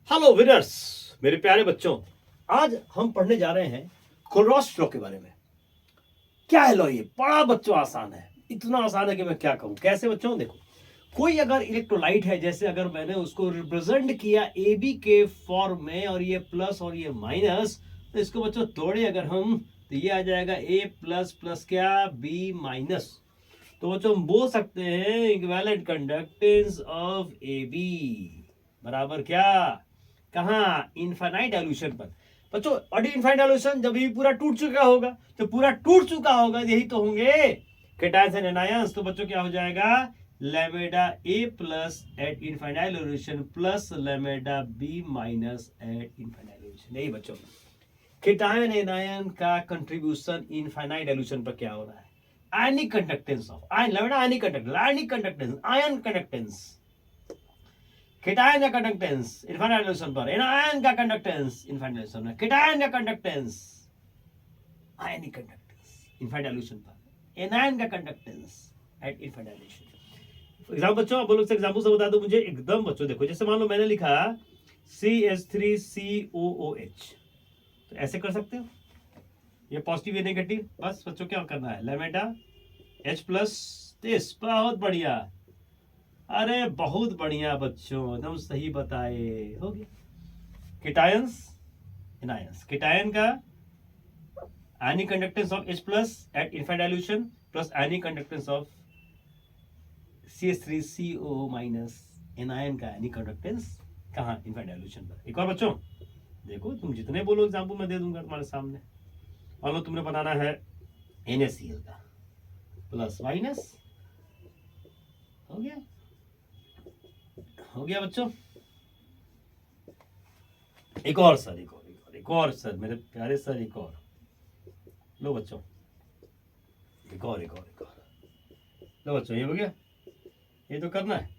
Hello winners, मेरे प्यारे बच्चों। आज हम पढ़ने जा रहे हैं कोलरॉस लॉ के बारे में। क्या है लॉ? ये बड़ा बच्चों आसान है, इतना आसान है कि मैं क्या कहूँ। कैसे बच्चों? देखो, कोई अगर इलेक्ट्रोलाइट है, जैसे अगर मैंने उसको रिप्रेजेंट किया ए बी के फॉर्म में, और ये प्लस और ये माइनस, तो इसको बच्चों तोड़े अगर हम, तो ये आ जाएगा ए प्लस प्लस क्या, बी माइनस। तो बच्चों हम बोल सकते हैं equivalent conductance of A B बराबर क्या, कहाँ, इनफाइनाइट डाइल्यूशन पर। बच्चों और इनफाइनाइट डाइल्यूशन जब ये पूरा टूट चुका होगा, तो पूरा टूट चुका होगा, यही तो होंगे केटायंस एंड एनायंस। तो बच्चों क्या हो जाएगा, lambda A plus at infinite dilution plus lambda B minus at infinite dilution. यही बच्चों केटायन एनायन का कंट्रीब्यूशन इनफाइनाइट डाइल्यूशन पर क्या हो रहा है, ionic conductance of ion, lambda ionic conductance, ionic conductance, ion conductance, cation का कंडक्टेंस इनफाइनाइट डाइल्यूशन पर, एनायन का कंडक्टेंस इनफाइनाइट डाइल्यूशन में, केटायन का conductance ionic conductance infinite dilution पर, एनायन का conductance at infinite dilution. Example बच्चों, आप लोग से एग्जांपल से बता दो मुझे एकदम बच्चों। देखो, जैसे मान लो मैंने लिखा CH3COOH, तो ऐसे कर सकते हो, ये पॉजिटिव या नेगेटिव। बस बच्चों क्या करना है, लैम्बडा H प्लस दिस। बहुत बढ़िया, अरे बहुत बढ़िया बच्चों, एकदम सही बताए, हो गया। केटायंस एनायंस, केटायन का ionic conductance of H plus at infinite dilution plus ionic conductance of CH3COO minus, anion का आयनिक कंडक्टेंस कहाँ, इनफाइनाइट डाइल्यूशन पर। एक और बच्चों देखो, तुम जितने बोलो एग्जाम्पल मैं दे दूंगा तुम्हारे सामने। मान लो तुमने बनाना है NaCl का, प्लस माइनस, हो गया, हो गया बच्चों। एक और सर, एक और सर, मेरे प्यारे सर, एक और लो बच्चों, एक और लो बच्चों, ये हो गया। ये तो करना है,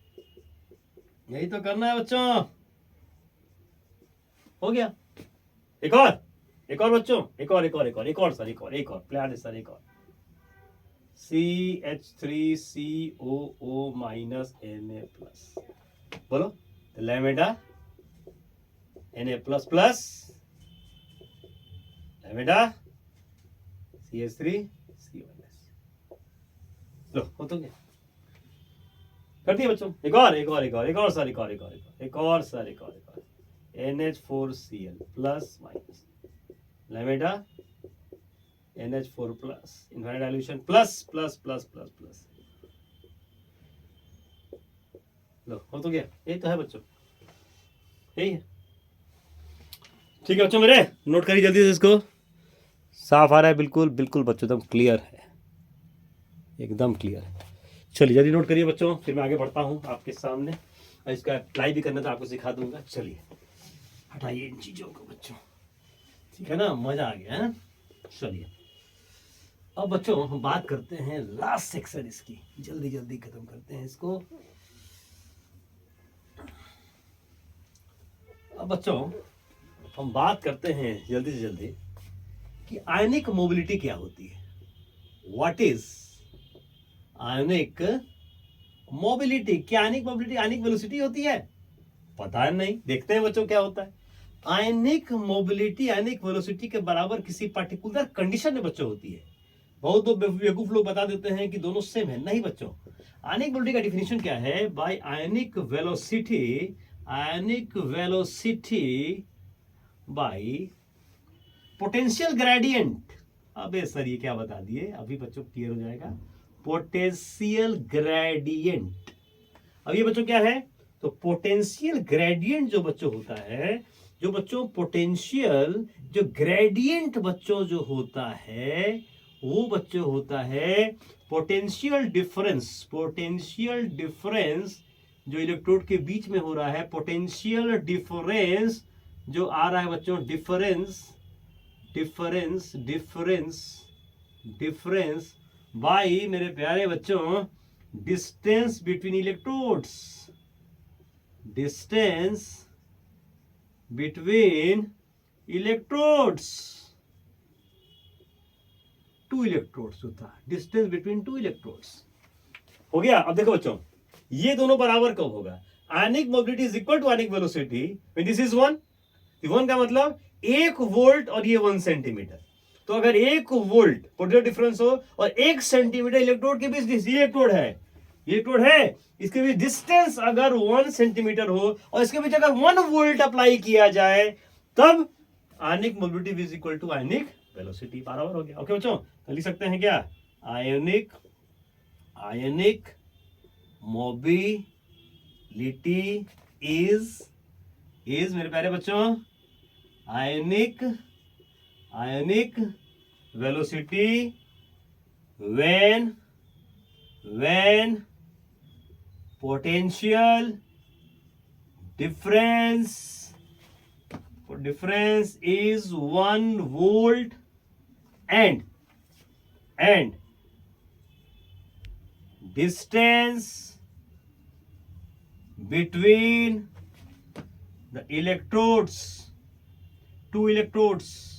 यही तो करना है बच्चों, हो गया। एक और बच्चों, एक और सर, एक और प्यारे सर, एक और CH3COO माइनस Na प्लस, बोलो, lambda Na plus plus lambda CH3CO minus. लो, हो तो गया, कर दिया बच्चों। एक और सर, एक और sir, NH4Cl plus minus lambda NH4 plus infinite dilution plus plus plus plus plus. लो, हो तो गया, यही तो है बच्चों, यही है। ठीक है बच्चों मेरे, नोट करिए जल्दी से इसको। साफ आ रहा है, बिल्कुल बिल्कुल बच्चों, एकदम क्लियर है, एकदम क्लियर है। चलिए जल्दी नोट करिए बच्चों, फिर मैं आगे बढ़ता हूँ आपके सामने, और इसका अप्लाई भी करना तो आपको सिखा दूंगा। चलिए हटाइए इन चीज़ों को बच्चों, ठीक है ना, मजा आ गया है। चलिए अब बच्चों हम बात करते हैं लास्ट सेक्शन इसकी, जल्दी जल्दी खत्म करते हैं इसको। अब बच्चों हम बात करते हैं जल्दी से जल्दी कि आयनिक मोबिलिटी क्या होती है। What is ionic mobility? क्या आयनिक मोबिलिटी आयनिक वेलोसिटी होती है? पता नहीं, देखते हैं बच्चों क्या होता है। आयनिक मोबिलिटी आयनिक वेलोसिटी के बराबर किसी पर्टिकुलर कंडीशन में बच्चों होती है। बहुत तो बेवकूफ लोग बता देते हैं कि दोनों सेम है, नहीं बच्चों। आयनिक मोबिलिटी का डिफिनेशन क्या है, by ionic velocity by potential gradient. अबे सर ये क्या बता दिए, अभी बच्चों क्लियर हो जाएगा। पोटेंशियल ग्रेडियंट, अब ये बच्चों क्या है, तो पोटेंशियल ग्रेडियंट जो बच्चों होता है, जो बच्चों पोटेंशियल जो ग्रेडियंट बच्चों जो होता है, वो बच्चों होता है पोटेंशियल डिफरेंस जो इलेक्ट्रोड के बीच में हो रहा है, पोटेंशियल डिफरेंस जो आ रहा है बच्चों, डिफरेंस बाय मेरे प्यारे बच्चों distance between electrodes, distance between electrodes, two electrodes होता है, डिस्टेंस बिटवीन टू इलेक्ट्रोड्स। हो गया। अब देखो बच्चों, ये दोनों बराबर कब होगा, ionic mobility is equal to ionic velocity when this is 1, 1 का मतलब 1 वोल्ट और ये 1 सेंटीमीटर। तो अगर 1 वोल्ट पोटेंशियल डिफरेंस हो और 1 सेंटीमीटर इलेक्ट्रोड के बीच, ये इलेक्ट्रोड है, ये इलेक्ट्रोड है, इसके बीच डिस्टेंस अगर 1 सेंटीमीटर हो और इसके बीच अगर 1 वोल्ट अप्लाई किया जाए, तब ionic mobility is equal to ionic velocity बराबर हो गया। ओके बच्चों, तो लिख सकते हैं क्या, आयनिक मोबिलिटी इज मेरे प्यारे बच्चों, आयनिक velocity when potential difference is 1 volt and distance between the electrodes, two electrodes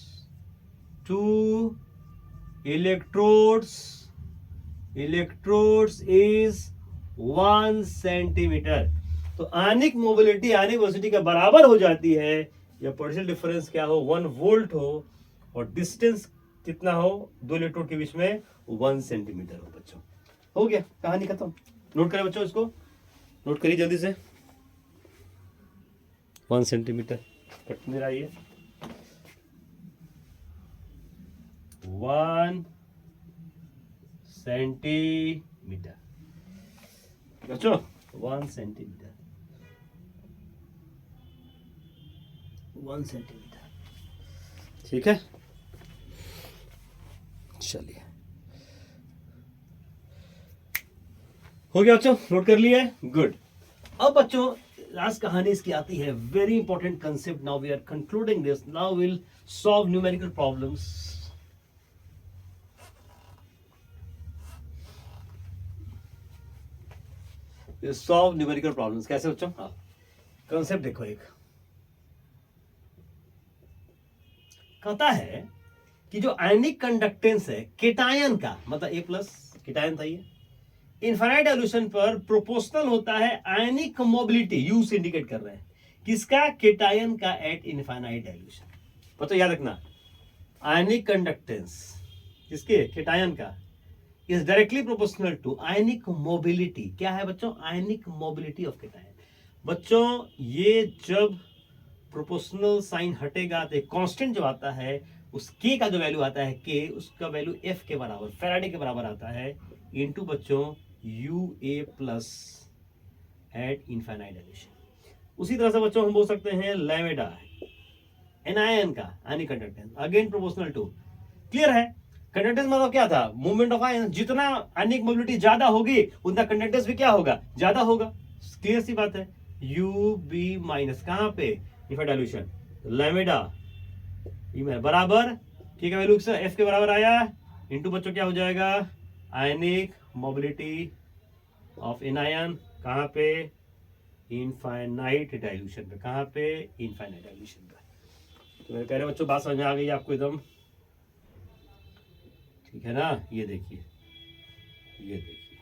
is 1 centimetre. तो आयनिक मोबिलिटी आयनिक वेलोसिटी के बराबर हो जाती है या पोटेंशियल डिफरेंस क्या हो, 1 वोल्ट हो और डिस्टेंस कितना हो दो इलेक्ट्रोड के बीच में, 1 सेंटीमीटर हो। बच्चों हो गया, कहानी खत्म। नोट करें बच्चों, इसको नोट करिए जल्दी से। 1 सेंटीमीटर कट मेरा ये 1 सेंटीमीटर बच्चों, 1 सेंटीमीटर, 1 सेंटीमीटर, ठीक है। चलिए हो गया बच्चों, नोट कर लिया है, गुड। अब बच्चों लास्ट कहानी इसकी आती है, very important concept. Now we are concluding this, now will solve numerical problems. Solve numerical problems कैसे बच्चों, हाँ कंसेप्ट देखो। एक कहता है कि जो आयनिक कंडक्टेंस है केटायन का, मतलब ए प्लस केटायन था ये, इनफाइनाइट डाइल्यूशन पर प्रोपोर्शनल होता है आयनिक मोबिलिटी, यू से इंडिकेट कर रहे हैं किसका, केटायन का एट इनफाइनाइट डाइल्यूशन। बच्चों याद रखना, आयनिक कंडक्टेंस किसके, केटायन का, is directly proportional to ionic mobility. क्या है बच्चों, आयनिक मोबिलिटी ऑफ केटायन। बच्चों ये जब प्रोपोर्शनल साइन हटेगा तो कांस्टेंट जो आता है उस के का जो वैल्यू आता है के, उसका वैल्यू एफ के बराबर, फैराडे के बराबर आता है, इनटू बच्चों U A plus at infinite dilution. उसी तरह से बच्चों हम बोल सकते हैं लैम्डा एनायन का ionic conductance again proportional to. Clear है, कंडक्टेंस मतलब क्या था, मूवमेंट ऑफ आयन, जितना आयनिक मोबिलिटी ज्यादा होगी उतना कंडक्टेंस भी क्या होगा, ज्यादा होगा। क्लियर सी बात है, यू बी माइनस कहां पे, इनफाइनाइट डाइल्यूशन, लैम्डा बराबर के का वैल्यू एफ के बराबर आया, इनटू बच्चों क्या हो जाएगा, आयनिक मोबिलिटी ऑफ एनायन कहां पे, इनफाइनाइट डाइल्यूशन पे, कहां पे, इनफाइनाइट डाइल्यूशन पे। तो मेरे प्यारे बच्चों बात समझ में आ गई आपको एकदम, ठीक है ना। ये देखिए, ये देखिए,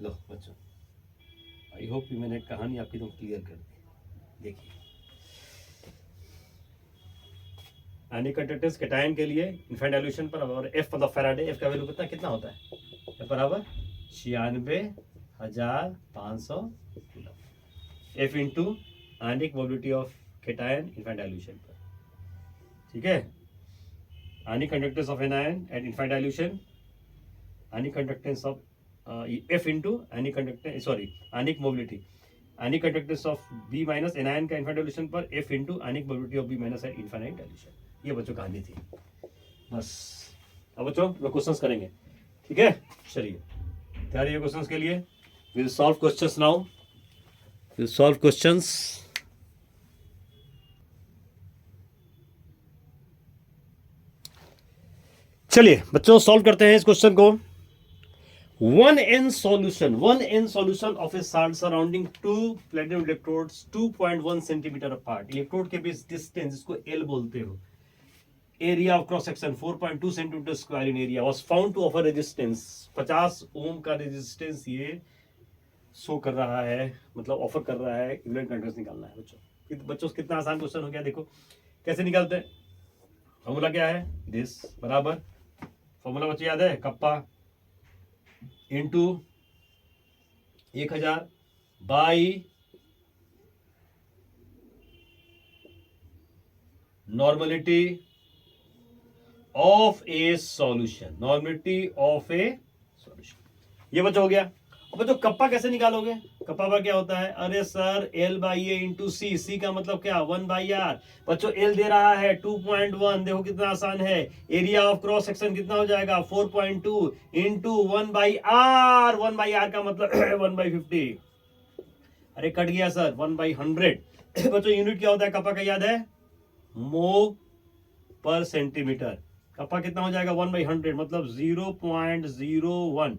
लो बच्चों आई होप कि मैंने कहानी आपकी एकदम क्लियर कर दी। देखिए आयनिक कंडक्टेंस केटायन के लिए इनफाइनाइट डाइल्यूशन पर, और एफ मतलब फैराडे, एफ का वैल्यू कितना होता है, एफ बराबर 96,500 F into ionic mobility of cation infinite dilution पर, ठीक है। Ionic conductance of anion at infinite dilution, ionic conductance of F into ionic conductance, sorry ionic mobility, ionic conductance of B minus anion का infinite dilution पर, F into ionic mobility of B minus at infinite dilution. ये बच्चों कहानी थी बस। अब बच्चों लोग क्वेश्चंस करेंगे, ठीक है। चलिए तैयार है क्वेश्चंस के लिए, will solve questions now, will solve questions. चलिए बच्चों सॉल्व करते हैं इस क्वेश्चन को। 1n solution of a surrounding two platinum electrodes 2.1 centimetre apart. Electrode के बीच डिस्टेंस, इसको L बोलते हो, area of cross section 4.2 centimetre square in area, was found to offer resistance 50 ohm का रेजिस्टेंस ये शो कर रहा है, मतलब ऑफर कर रहा है इक्विवेलेंट कंडक्टेंस निकालना है बच्चों। बच्चों कितना आसान क्वेश्चन हो गया, देखो कैसे निकालते हैं। फॉर्मूला क्या है, दिस बराबर, फॉर्मूला बच्चों याद है, kappa into 1000 by normality of A solution, normality of A solution. ये बच्चों हो गया। अब बच्चों कप्पा कैसे निकालोगे, कप्पा पर क्या होता है, अरे sir L by A into C, C का मतलब क्या 1 बाई आर। बच्चों एल दे रहा है 2.1, देखो कितना आसान है, एरिया ऑफ क्रॉस सेक्शन कितना हो जाएगा 4.2 into 1 by R, 1 by R का मतलब 1 बाई 50, अरे कट गया सर 1 बाई 100। बच्चों यूनिट क्या होता है कप्पा का, याद है, मोह पर सेंटीमीटर। कप्पा कितना हो जाएगा 1 बाई 100 मतलब 0.01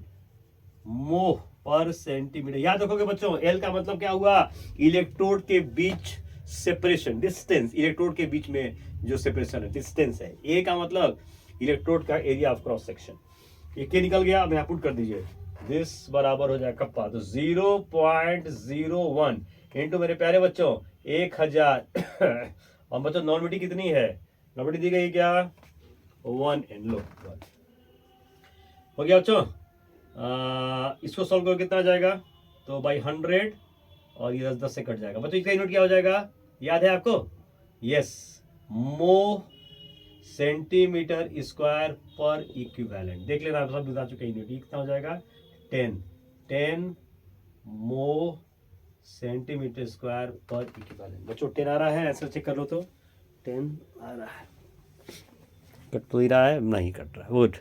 मोह पर सेंटीमीटर। याद रखोगे बच्चों, एल का मतलब क्या हुआ, इलेक्ट्रोड के बीच सेपरेशन, डिस्टेंस, इलेक्ट्रोड के बीच में जो सेपरेशन है डिस्टेंस है। ए का मतलब इलेक्ट्रोड का एरिया ऑफ क्रॉस सेक्शन। ये के निकल गया, अब यहाँ पुट कर दीजिए, दिस बराबर हो जाएगा कप्पा, तो 0.01 इंटू मेरे प्यारे बच्चों 1000 और बच्चों नॉर्मलिटी कितनी है, नॉर्मलिटी दी गई क्या 1 एंड लो 1 हो गया बच्चों। इसको सॉल्व करो कितना आ जाएगा, तो बाई 100 और ये 10 से कट जाएगा। बच्चों इसका यूनिट क्या हो जाएगा, याद है आपको, यस, मोह सेंटीमीटर स्क्वायर पर इक्विवेलेंट। देख लेना, आप सब बता चुके यूनिट कितना हो जाएगा 10 मोह सेंटीमीटर स्क्वायर पर इक्विवेलेंट। बच्चों 10 आ रहा है, ऐसे चेक कर लो तो 10 आ रहा है, कट तो ही रहा है, नहीं कट रहा है, गुड।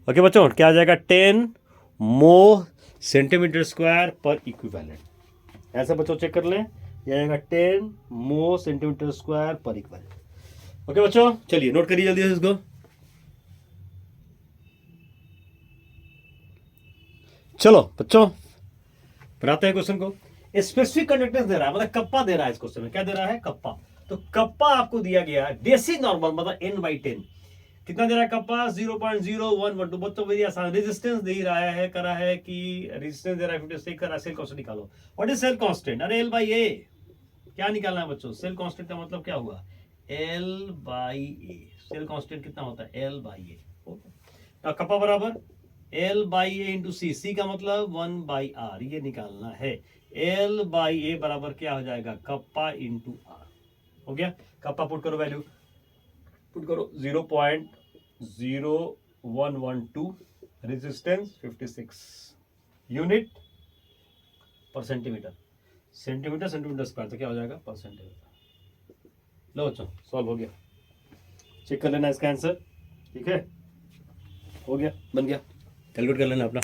ओके बच्चों क्या आ जाएगा 10 मोह सेंटीमीटर स्क्वायर पर इक्विवेलेंट। ऐसा बच्चों चेक कर लें, यह आएगा 10 मोह सेंटीमीटर स्क्वायर पर इक्विवेलेंट। ओके बच्चों चलिए नोट करिए जल्दी से इसको। चलो बच्चों बनाते हैं क्वेश्चन को। स्पेसिफिक कंडक्टेंस दे रहा है, मतलब कप्पा दे रहा है इस क्वेश्चन में, क्या दे रहा है कप्पा। तो कप्पा आपको दिया गया डेसी नॉर्मल मतलब n/10, कितना दे रहा है कप्पा 0.0112। बच्चों वेरी आसान, रेजिस्टेंस दे रहा है, करा है कि रेजिस्टेंस दे रहा है 56, करा सेल कांस्टेंट निकालो। व्हाट इज सेल कांस्टेंट, अरे L बाई A क्या निकालना है बच्चों, सेल कांस्टेंट का मतलब क्या हुआ L by A, cell constant कितना होता है L बाई A। कप्पा बराबर L by A into C, C का मतलब 1 बाई R, ये निकालना है। L बाई A बराबर क्या हो जाएगा कप्पा इंटू R, हो गया। कप्पा पुट करो, वैल्यू पुट करो 0.0112, रेजिस्टेंस 56, यूनिट पर सेंटीमीटर, सेंटीमीटर सेंटीमीटर स्क्वायर, तो क्या हो जाएगा पर सेंटीमीटर। लो बच्चों सॉल्व हो गया, चेक कर लेना इसका आंसर, ठीक है, हो गया, बन गया, कैलकुलेट कर लेना अपना।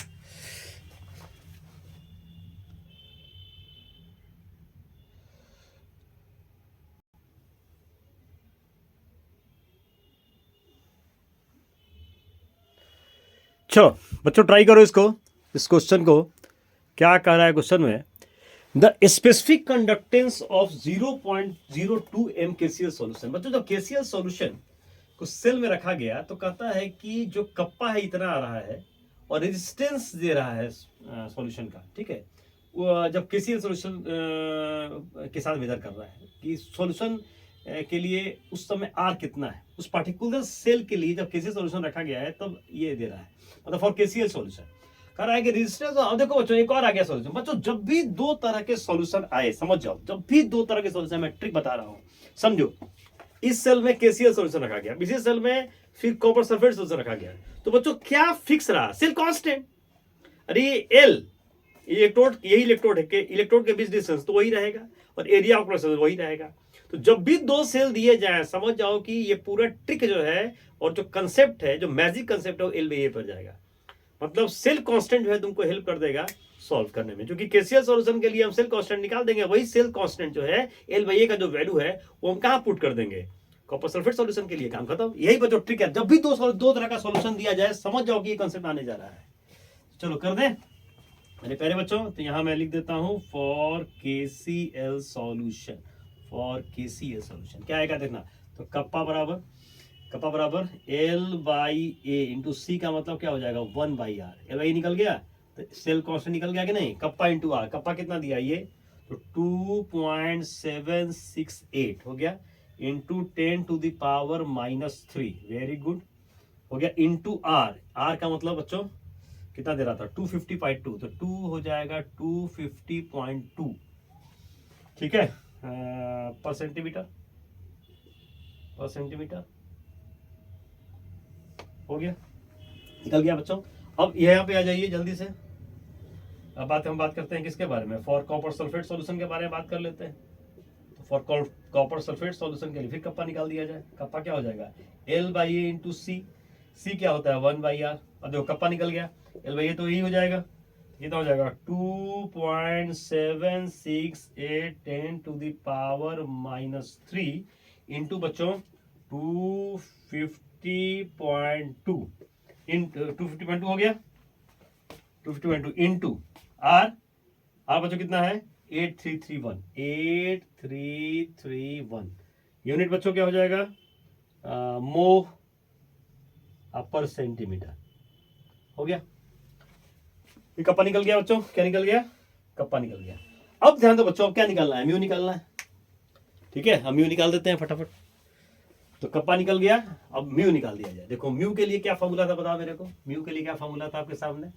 चलो बच्चों ट्राई करो इसको, इस क्वेश्चन को। क्या कह रहा है क्वेश्चन में, the specific conductance of 0.02 m KCl solution. बच्चों जब KCl सॉल्यूशन को सेल में रखा गया तो कहता है कि जो कप्पा है इतना आ रहा है और रेजिस्टेंस दे रहा है सॉल्यूशन का, ठीक है। जब KCl सॉल्यूशन के साथ मेजर कर रहा है कि सॉल्यूशन के लिए उस समय R कितना है, उस पार्टिकुलर सेल के लिए जब KCl सॉल्यूशन रखा गया है तब ये दे रहा है, मतलब फॉर KCl सॉल्यूशन कह रहा है कि रेजिस्टेंस। अब देखो बच्चों एक और आ गया सॉल्यूशन। बच्चों जब भी दो तरह के सॉल्यूशन आए, समझ जाओ, जब भी दो तरह के सॉल्यूशन, मैं ट्रिक बता रहा हूं समझो। इस सेल में KCl सॉल्यूशन रखा गया, इसी सेल में फिर कॉपर सल्फेट सॉल्यूशन रखा गया, तो बच्चों क्या फिक्स रहा, सेल कांस्टेंट। अरे एल इलेक्ट्रोड, यही इलेक्ट्रोड है कि इलेक्ट्रोड के बीच डिस्टेंस तो वही रहेगा और एरिया ऑफ क्रॉस वही रहेगा। तो जब भी दो सेल दिए जाए समझ जाओ कि ये पूरा ट्रिक जो है और जो कंसेप्ट है, जो मैजिक कंसेप्ट है वो एल बाई ए पर जाएगा। मतलब सेल कांस्टेंट जो है तुमको हेल्प कर देगा सॉल्व करने में, क्योंकि KCl सॉल्यूशन के लिए हम सेल कांस्टेंट निकाल देंगे, वही सेल कांस्टेंट जो है एल बाई ए का जो वैल्यू है वो हम कहां पुट कर देंगे, कॉपर सल्फेट सॉल्यूशन के लिए, काम खत्म। यही बच्चों ट्रिक है, जब भी दो तरह का सॉल्यूशन दिया जाए समझ जाओ कि ये कंसेप्ट आने जा रहा है। चलो कर दें मेरे प्यारे बच्चों, तो यहां मैं लिख देता हूं for KCl solution, for KCl solution क्या आएगा देखना, तो कप्पा बराबर L बाई A इंटू सी का मतलब क्या हो जाएगा 1 बाई R, L बाई निकल गया, तो सेल कांस्टेंट निकल गया कि नहीं, कप्पा इंटू आर, कप्पा कितना दिया ये, तो 2.768 हो गया इंटू 10⁻⁻3, वेरी गुड, हो गया इंटू आर, आर का मतलब बच्चों कितना दे रहा था 250.2, तो 2 हो जाएगा 250.2, ठीक है, पर सेंटीमीटर, पर सेंटीमीटर हो गया, निकल गया बच्चों। अब यहाँ पे आ जाइए जल्दी से, अब हम बात करते हैं किसके बारे में, फॉर कॉपर सल्फेट सॉल्यूशन के बारे में बात कर लेते हैं। तो फॉर कॉपर सल्फेट सॉल्यूशन के लिए फिर कप्पा निकाल दिया जाए, कप्पा क्या हो जाएगा L/A इंटू सी, सी क्या होता है 1/R, और देखो कप्पा निकल गया, L/A तो यही हो जाएगा, कितना हो जाएगा 2.768 10⁻³ इंटू बच्चों 250.2 250.2 हो गया, 250.2 इंटू आर, आर बच्चों कितना है 8331 यूनिट बच्चों क्या हो जाएगा मोह पर सेंटीमीटर, हो गया। ये कप्पा निकल गया बच्चों, क्या निकल गया, कप्पा निकल गया। अब ध्यान दो बच्चों, अब क्या निकालना है, म्यू निकालना है, ठीक है, हम म्यू निकाल देते हैं फटाफट। तो कप्पा निकल गया, अब म्यू निकाल दिया जाए। देखो म्यू के लिए क्या फॉर्मूला था, बताओ मेरे को, म्यू के लिए क्या फॉर्मूला था आपके सामने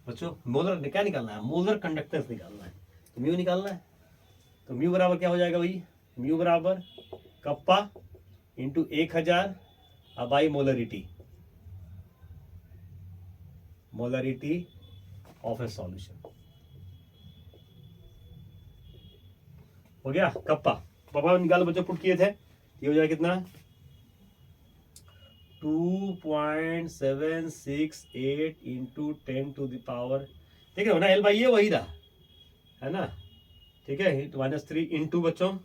बच्चों, मोलर क्या निकालना है, मोलर कंडक्टेंस निकालना है, तो म्यू निकालना है। तो म्यू बराबर क्या हो जाएगा भाई, म्यू बराबर kappa into 1000 by molarity, molarity of A solution, हो गया कप्पा, पापा निकालो बच्चों, पुट किए थे, ये हो जाएगा कितना 2.768 इंटू 10⁻, ठीक है ना, L/A वही रहा है ना, ठीक है, -3 इंटू बच्चों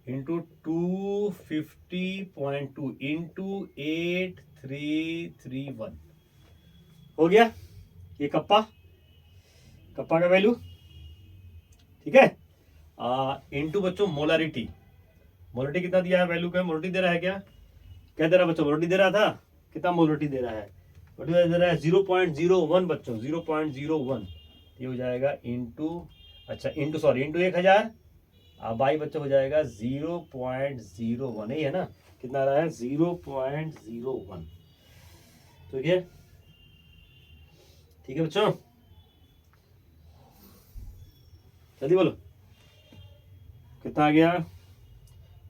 इंटू 250.2 इंटू 8331, हो गया ये कप्पा, कप्पा का वैल्यू, ठीक है, इंटू बच्चों मोलारिटी, मोलरिटी कितना दिया है, वैल्यू का मोलरिटी दे रहा है, क्या क्या दे रहा है बच्चों, मोलरिटी दे रहा था, कितना मोलरिटी दे रहा है, दे रहा है 0.01 बच्चों, 0.01, ये हो जाएगा इंटू, अच्छा इंटू सॉरी इंटू 1000 बाई बच्चों हो जाएगा 0.01, यही है ना, कितना आ रहा है 0.01, तो ये ठीक है बच्चों, जल्दी बोलो कितना आ गया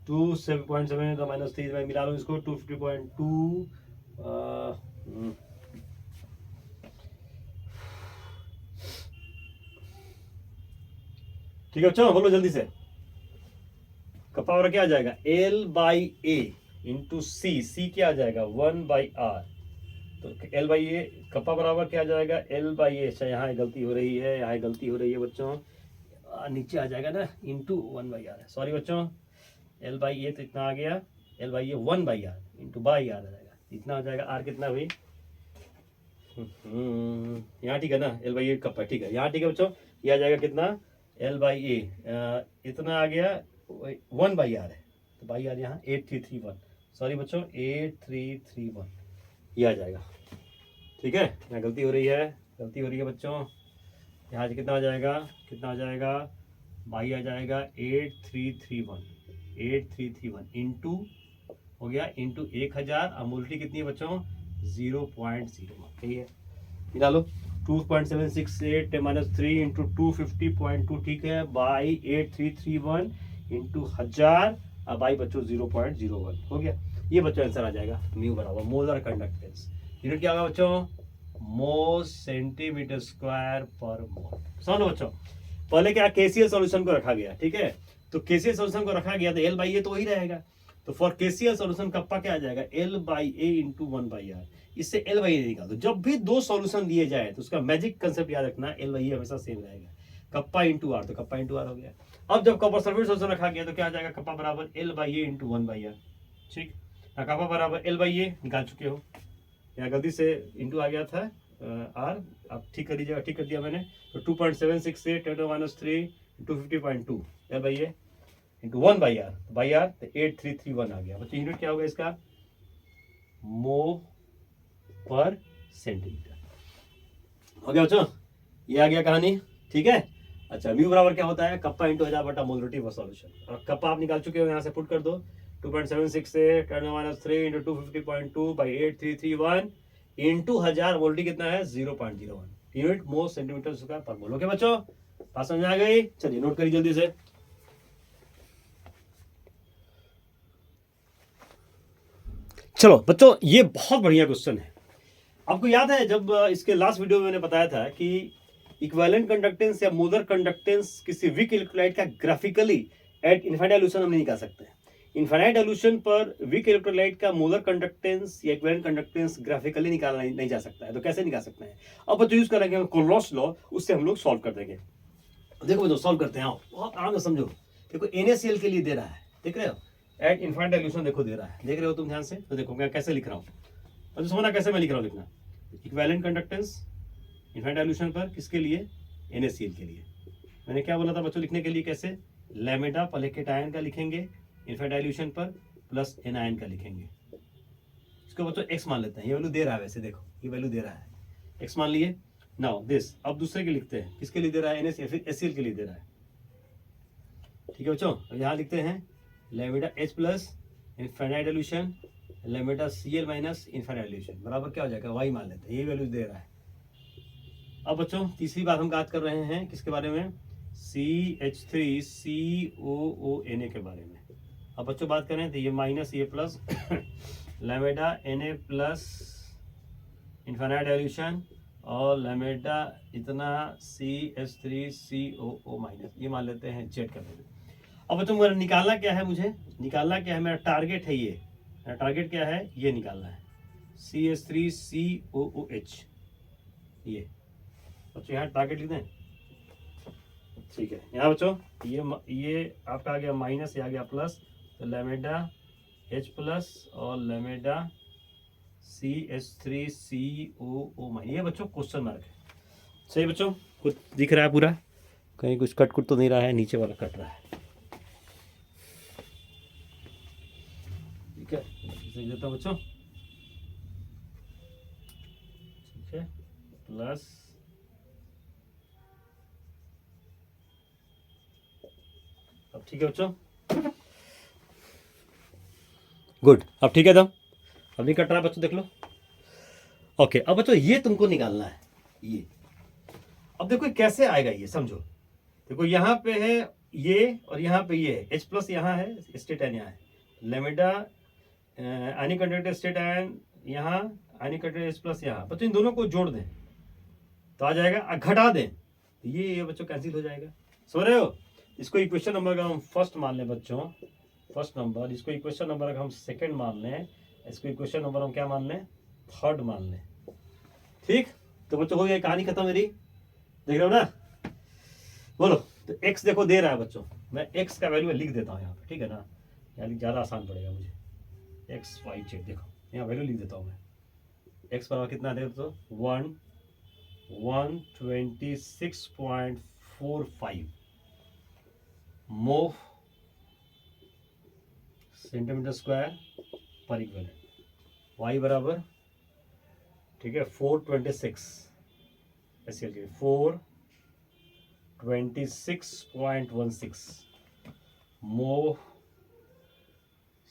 2.7 -3 में मिला लो इसको 250.2, ठीक है बच्चों, बोलो जल्दी से, कप्पा और क्या आ जाएगा L/A इंटू सी, सी क्या आ जाएगा 1/R, तो L/A कप्पा बराबर क्या आ जाएगा L/A, अच्छा यहाँ गलती हो रही है, यहाँ गलती हो रही है बच्चों, नीचे आ जाएगा ना इंटू 1/R, सॉरी बच्चों, L/A तो इतना आ गया, L/A 1/R into by are आ जाएगा, इतना आ जाएगा, आर कितना हुई यहाँ, ठीक है ना, L/A कप्पा, ठीक है, यहाँ ठीक है बच्चों, ये आ जाएगा कितना L/A इतना आ गया 1/R है, तो बाई आर यहाँ 8331, सॉरी बच्चों 8331, ये आ जाएगा, ठीक है, यहाँ गलती हो रही है, गलती हो रही है बच्चों, यहाँ से कितना आ जाएगा, कितना आ जाएगा, बाई आ जाएगा 8331 इंटू हो गया इंटू 1000, अमूल्टी कितनी है बच्चों 0.01, यही है, मिला लो 2.768 -3 इंटू 250.2, ठीक है, बाई 8331 इंटू 1000 बाई बच्चों 0.01, हो गया, ये बच्चों आंसर आ जाएगा, म्यू बराबर मोलर कंडक्टेंस, यूनिट क्या होगा बच्चों मोल सेंटीमीटर स्क्वायर पर मोल। समझो बच्चों, पहले क्या KCl सॉल्यूशन को रखा गया, ठीक है, तो KCl सॉल्यूशन को रखा गया तो L/A तो वही रहेगा, तो फॉर KCl सॉल्यूशन कप्पा क्या आ जाएगा L/A इंटू 1/R, इससे L/A निकाल दो, जब भी दो सॉल्यूशन दिए जाए तो उसका मैजिक कंसेप्ट याद रखना, L/A हमेशा सेम रहेगा, कप्पा इंटू आर, तो कप्पा इंटू आर हो गया। अब जब कॉपर सल्फेट सॉल्यूशन रखा गया तो क्या आ जाएगा कप्पा बराबर L/A इंटू 1/R, ठीक, कप्पा बराबर L/A निकाल चुके हो, यहाँ गलती से इंटू आ गया था आर, आप ठीक कर दीजिएगा, ठीक कर दिया मैंने, तो 2.768 10⁻³ 250.2 L/A into 1/R, by are तो 8331 आ गया बच्चों, यूनिट क्या होगा इसका मो पर सेंटीमीटर, हो गया बच्चों, ये आ गया कहानी, ठीक है। अच्छा म्यू बराबर क्या होता है, कप्पा इंटू 1000 बटा मोलरिटी ऑफ सॉल्यूशन। और कप्पा आप निकाल चुके हो, यहाँ से पुट कर दो 2.76 से 10⁻³ इंटू 250.2 बाई 8331 इंटू 1000 मोलरिटी कितना है 0.01 यूनिट मोल सेंटीमीटर स्क्वायर पर मोल। ओके बच्चों, बात समझ आ गई? चलिए नोट करिए जल्दी से। चलो बच्चों, ये बहुत बढ़िया क्वेश्चन है। आपको याद है जब इसके लास्ट वीडियो में मैंने बताया था कि इक्विवेलेंट कंडक्टेंस या मोलर कंडक्टेंस किसी वीक इलेक्ट्रोलाइट का ग्राफिकली एट इनफाइनाइट सॉल्यूशन हम नहीं निकाल सकते हैं। इनफाइनाइट सॉल्यूशन पर वीक इलेक्ट्रोलाइट का मोलर कंडक्टेंस या इक्विवेलेंट कंडक्टेंस ग्राफिकली निकाला नहीं जा सकता है। तो कैसे निकाल सकते हैं? अब बच्चों यूज करेंगे कोलरॉस लॉ, उससे हम लोग सॉल्व कर देंगे। देखो बच्चों सॉल्व करते हैं, आओ बहुत आराम से समझो। देखो NaCl के लिए दे रहा है, देख रहे हो, एट इनफाइनाइट सॉल्यूशन देखो दे रहा है, देख रहे हो तुम ध्यान से। तो देखो मैं कैसे लिख रहा हूँ, तो समझना कैसे मैं लिख रहा हूँ। लिखना इक्विवेलेंट कंडक्टेंस इनफाइनाइट सॉल्यूशन पर किसके लिए, NaCl के लिए। मैंने क्या बोला था बच्चों लिखने के लिए, कैसे, लैम्डा पहले केटायन का लिखेंगे इनफाइनाइट सॉल्यूशन पर प्लस एनायन का लिखेंगे। इसको बच्चों x मान लेते हैं, ये वैल्यू दे रहा है, वैसे देखो ये वैल्यू दे रहा है, x मान लिए। नाउ दिस अब दूसरे के लिखते हैं, किसके लिए दे रहा है, NaCl फिर HCl के लिए दे रहा है, ठीक है बच्चों। यहाँ लिखते हैं lambda H plus infinite solution lambda Cl minus infinite solution बराबर क्या हो जाएगा, y मान लेते हैं, ये वैल्यू दे रहा है। अब बच्चों तीसरी बात हम बात कर रहे हैं किसके बारे में, CH3COONa के बारे में। अब बच्चों बात करें तो ये माइनस ये plus lambda Na plus infinite solution और लैम्डा इतना CH3COO माइनस, ये मान लेते हैं Z का वैल्यू। अब बच्चों मेरा निकालना क्या है, मुझे निकालना क्या है, मेरा टारगेट है ये, मेरा टारगेट क्या है, ये निकालना है CH3COOH। ये बच्चों यहाँ टारगेट लिख दें, ठीक है। यहाँ बच्चों ये आपका आ गया माइनस, ये आ गया प्लस, तो लैम्डा H प्लस और लैम्डा CH3COO माइनस, ये बच्चों क्वेश्चन मार्क है। सही बच्चों, कुछ दिख रहा है पूरा, कहीं कुछ कट कुट तो नहीं रहा है, नीचे वाला कट रहा है, ठीक है। लिख देता हूँ बच्चों, ठीक है, प्लस अब ठीक है बच्चों, गुड। अब ठीक है, तो अब नहीं कट रहा बच्चों, देख लो। ओके अब बच्चों ये तुमको निकालना है ये। अब देखो कैसे आएगा ये, समझो। देखो यहाँ पे है ये और यहाँ पे ये है, H प्लस यहाँ है, स्टेट आयन यहाँ है, लैम्डा आयनिक कंडक्टर स्टेट आयन यहाँ, आयनिक कंडक्टर H प्लस यहाँ। बच्चों इन दोनों को जोड़ दें तो आ जाएगा, घटा दें तो ये बच्चों कैंसिल हो जाएगा, समझ रहे हो। इसको इक्वेशन नंबर का हम फर्स्ट मान लें बच्चों, फर्स्ट नंबर, इसको इक्वेशन नंबर का हम सेकंड मान लें, इसको इक्वेशन नंबर हम क्या मान लें, थर्ड मान लें, ठीक। तो बच्चों हो गया, कहानी खत्म मेरी, देख रहे हो ना। बोलो तो x देखो दे रहा है बच्चों, मैं x का वैल्यू लिख देता हूँ यहाँ पे, ठीक है ना, यानी ज़्यादा आसान पड़ेगा मुझे। x y z देखो यहाँ वैल्यू लिख देता हूँ मैं, x बराबर कितना दे तो 126.45 मोल सेंटीमीटर स्क्वायर पर इक्विवेलेंट, y बराबर, ठीक है 426 SCl के 426.16 मोल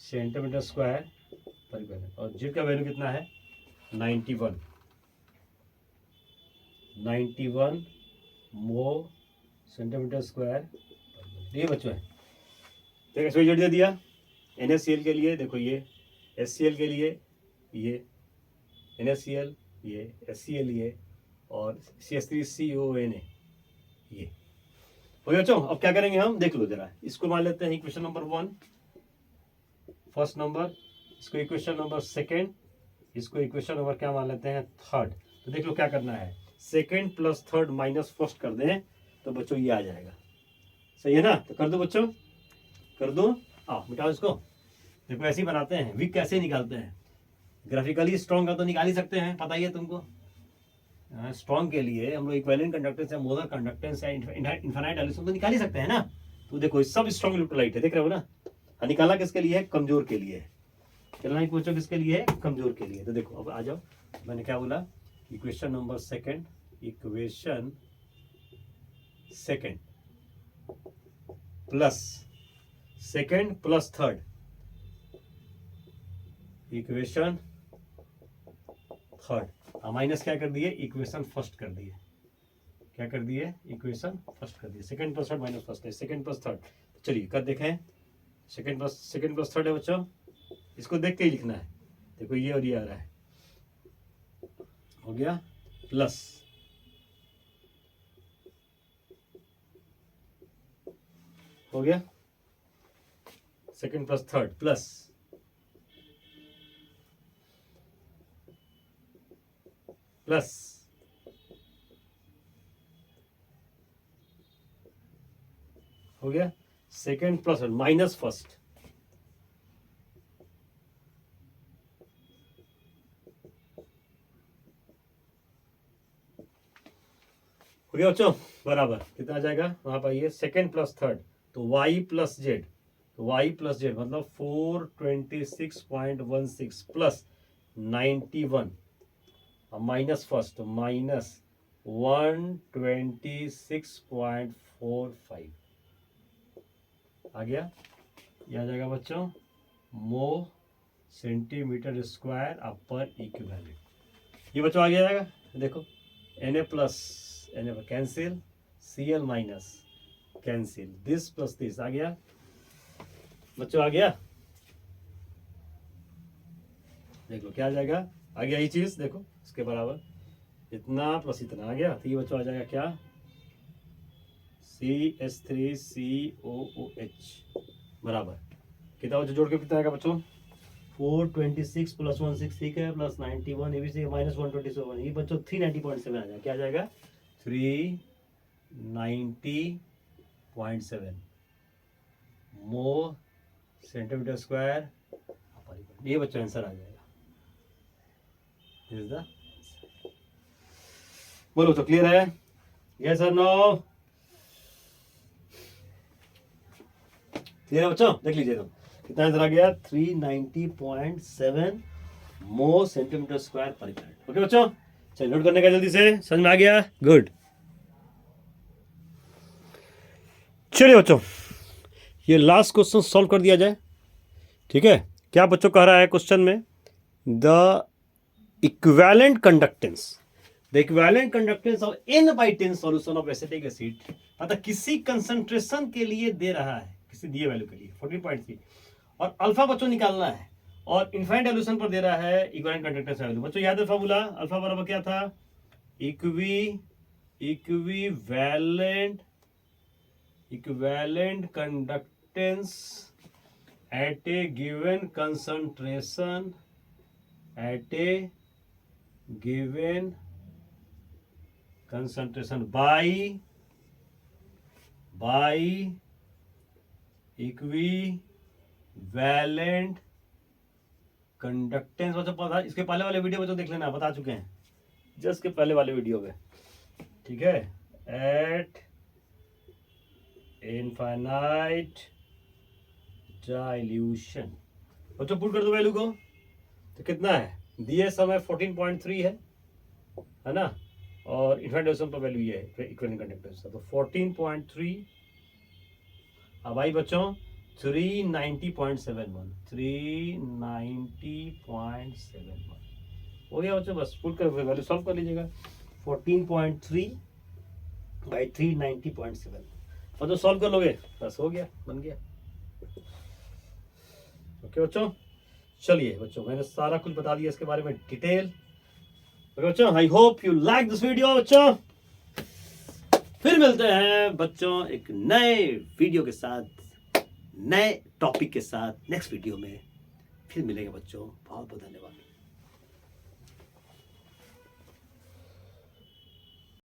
सेंटीमीटर स्क्वायर पर इक्विवेलेंट। और Z का वैल्यू कितना है 91 मोल सेंटीमीटर स्क्वायर। ये बच्चों है, ठीक है, इसमें जोड़ दे दिया। NaCl के लिए देखो ये, HCl के लिए ये NaCl, ये HCl, ये और CH3CONa, ये हो गया बच्चों। अब क्या करेंगे हम, देख लो जरा, इसको मान लेते हैं इक्वेशन नंबर 1 फर्स्ट नंबर, इसको इक्वेशन नंबर सेकंड, इसको इक्वेशन नंबर क्या मान लेते हैं थर्ड। तो देख लो क्या करना है, second plus third minus first कर दें तो बच्चों ये आ जाएगा, सही है ना। तो कर दो बच्चों, कर दो, आओ मिटाओ इसको। देखो ऐसे ही बनाते हैं, वीक कैसे निकालते हैं, ग्राफिकली स्ट्रॉन्ग का तो निकाल ही सकते हैं, पता ही है तुमको। स्ट्रॉन्ग के लिए हम लोग इक्विवेलेंट कंडक्टेंस या मोलर कंडक्टेंस या इनफाइनाइट सॉल्यूशन तो निकाल ही सकते हैं ना। तो देखो सब स्ट्रॉन्ग इलेक्ट्रोलाइट है, देख रहे हो ना। निकालना किसके लिए है, कमजोर के लिए। चलना ही पूछो किसके लिए है, कमजोर के लिए। तो देखो अब आ जाओ, मैंने क्या बोला, equation number second, equation second plus third, equation third. Minus क्या कर दिए, इक्वेशन फर्स्ट कर दिए। क्या कर दिए, इक्वेशन फर्स्ट कर दिए। Second plus third minus first है, सेकंड प्लस थर्ड। चलिए कर देखें, सेकंड प्लस थर्ड है बच्चों, इसको देख के ही लिखना है। देखो ये और ये आ रहा है, हो गया प्लस, हो गया सेकंड प्लस थर्ड प्लस, हो गया सेकंड प्लस माइनस फर्स्ट, हो गया बच्चों बराबर। कितना आ जाएगा वहां पर, ये सेकंड प्लस थर्ड तो y प्लस जेड, तो y प्लस जेड मतलब 426.16 प्लस 91 माइनस फर्स्ट तो माइनस 126.45 आ गया। ये आ जाएगा बच्चों मो सेंटीमीटर स्क्वायर अपर इक्विवेलेंट। ये बच्चों आ गया जाएगा, देखो Na plus Na cancel, Cl minus cancel, this plus this आ गया बच्चों, आ गया। देख लो क्या आ जाएगा, आ गया ये चीज, देखो इसके बराबर इतना प्लस इतना आ गया। तो ये बच्चों आ जाएगा क्या, CH3COOH बराबर कितना बच्चों, जोड़ के कितना आएगा बच्चों, 426 प्लस 16 ठीक है, प्लस 91 ये भी सही, माइनस 127 ये बच्चों 390.7 आ जाएगा। क्या आ जाएगा 390.7 मो सेंटीमीटर स्क्वायर। ये बच्चों आंसर आ जाएगा। इज द बोलो तो क्लियर है, यस और नो, क्लियर है बच्चों। देख लीजिए तो कितना आंसर आ गया, 390.7 मो सेंटीमीटर स्क्वायर पर मिनट। ओके बच्चों, चलिए नोट करने का जल्दी से, समझ में आ गया, गुड। चलिए बच्चों ये लास्ट क्वेश्चन सॉल्व कर दिया जाए, ठीक है। क्या बच्चों कह रहा है क्वेश्चन में, the equivalent conductance of n/10 solution of acetic acid, मतलब किसी कंसंट्रेशन के लिए दे रहा है, किसी दिए वैल्यू के लिए 14.3 और अल्फा बच्चों निकालना है, और इनफाइनाइट सॉल्यूशन पर दे रहा है इक्विवेलेंट कंडक्टेंस वैल्यू। बच्चों याद है फॉर्मूला, अल्फा बराबर क्या था, equivalent conductance at a given concentration by equivalent conductance. बच्चों पता, इसके पहले वाले वीडियो बच्चों देख लेना, बता चुके हैं जस्ट के पहले वाले वीडियो में, ठीक है। एट इनफाइनाइट डाइल्यूशन बच्चों पुट कर दो वैल्यू को, तो कितना है दिए समय 14.3 है ना, और इनफाइनाइट डाइल्यूशन पर वैल्यू ये है इक्विवेलेंट कंडक्टेंस, तो 14.3 अब आई बच्चों 390.71 हो गया बच्चों, बस पुट कर वैल्यू सॉल्व कर लीजिएगा। 14.3 बाई 390.7 बच्चों सॉल्व कर लोगे, बस हो गया, बन गया। ओके बच्चों, चलिए बच्चों मैंने सारा कुछ बता दिया इसके बारे में डिटेल। ओके बच्चों, I hope you like this video बच्चों। फिर मिलते हैं बच्चों एक नए वीडियो के साथ, नए टॉपिक के साथ, नेक्स्ट वीडियो में फिर मिलेंगे बच्चों। बहुत बहुत धन्यवाद।